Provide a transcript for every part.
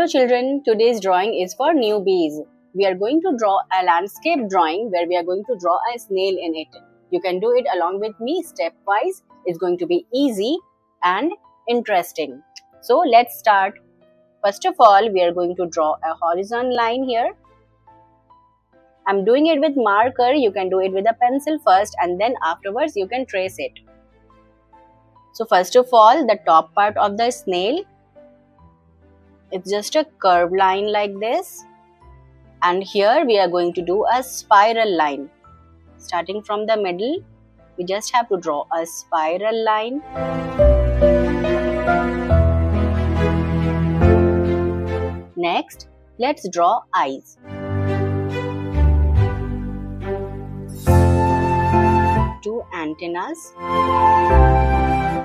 Hello children, today's drawing is for newbies. We are going to draw a landscape drawing where we are going to draw a snail in it. You can do it along with me stepwise. It's going to be easy and interesting. So let's start. First of all, we are going to draw a horizontal line here. I'm doing it with marker. You can do it with a pencil first and then afterwards you can trace it. So first of all, the top part of the snail, it's just a curved line like this. And here we are going to do a spiral line. Starting from the middle, we just have to draw a spiral line. Next, let's draw eyes. Two antennas.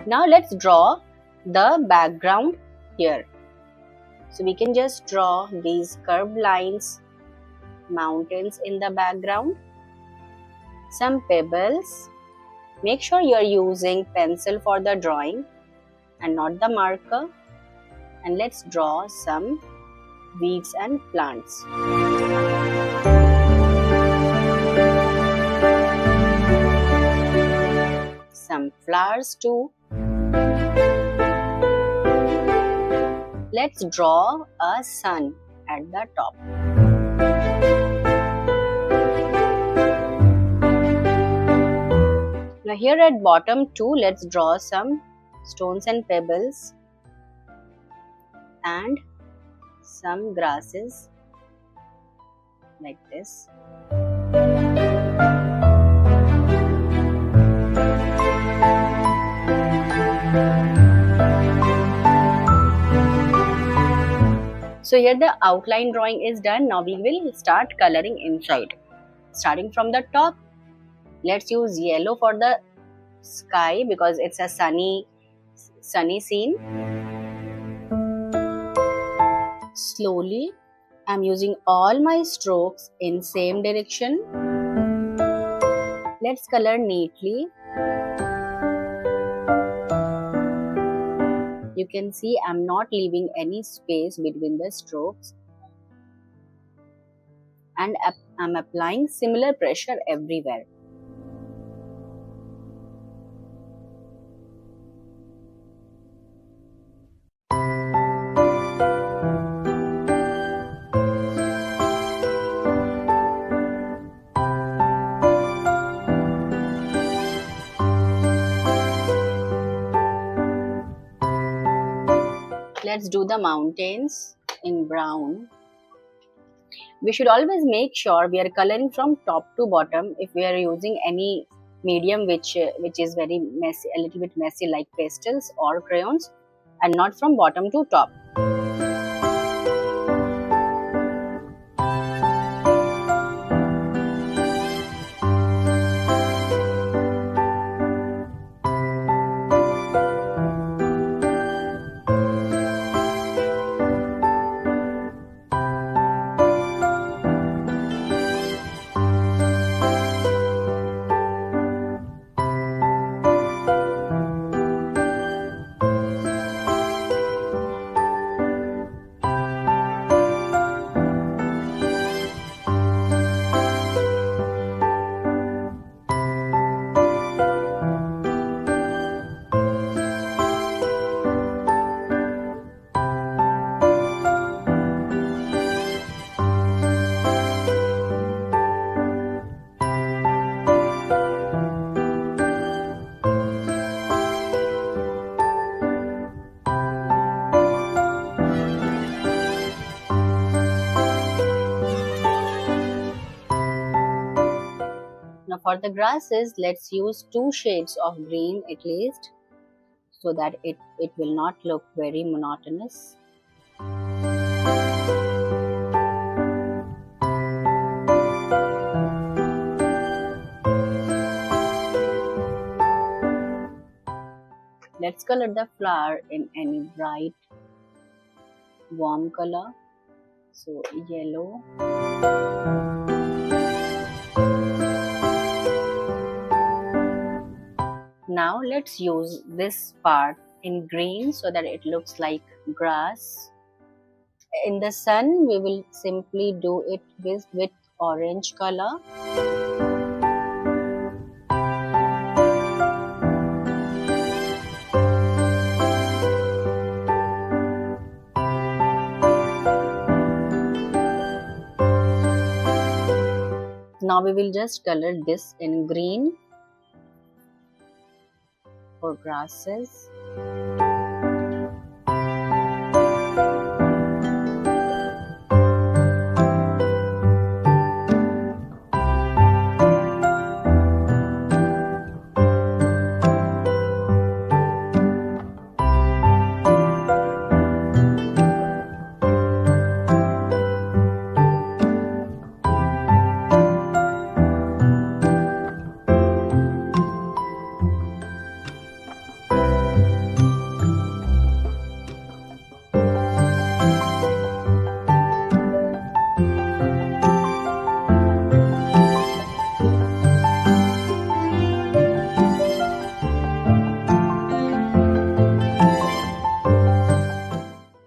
Now let's draw the background here. So we can just draw these curved lines, mountains in the background, some pebbles. Make sure you are using pencil for the drawing and not the marker. And let's draw some weeds and plants. Some flowers too. Let's draw a sun at the top. Now here at bottom too, let's draw some stones and pebbles and some grasses like this. So here the outline drawing is done. Now we will start coloring inside. Starting from the top, let's use yellow for the sky because it's a sunny scene. Slowly, I'm using all my strokes in same direction. Let's color neatly. You can see I'm not leaving any space between the strokes. And I'm applying similar pressure everywhere. Let's do the mountains in brown. We should always make sure we are coloring from top to bottom. If we are using any medium which is very messy, a little bit messy like pastels or crayons, and not from bottom to top. Now for the grasses, let's use two shades of green at least so that it will not look very monotonous. Let's color the flower in any bright, warm color. So yellow. Now let's use this part in green so that it looks like grass. In the sun, we will simply do it with orange color. Now we will just color this in green for grasses.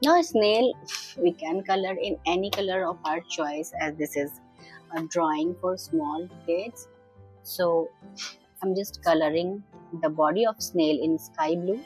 Now snail, we can color in any color of our choice, as this is a drawing for small kids. So I'm just coloring the body of snail in sky blue.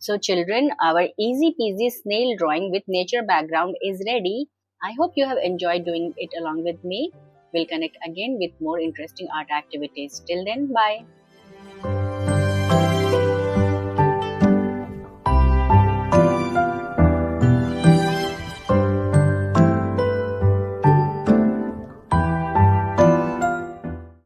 So children, our easy peasy snail drawing with nature background is ready. I hope you have enjoyed doing it along with me. We'll connect again with more interesting art activities. Till then, bye.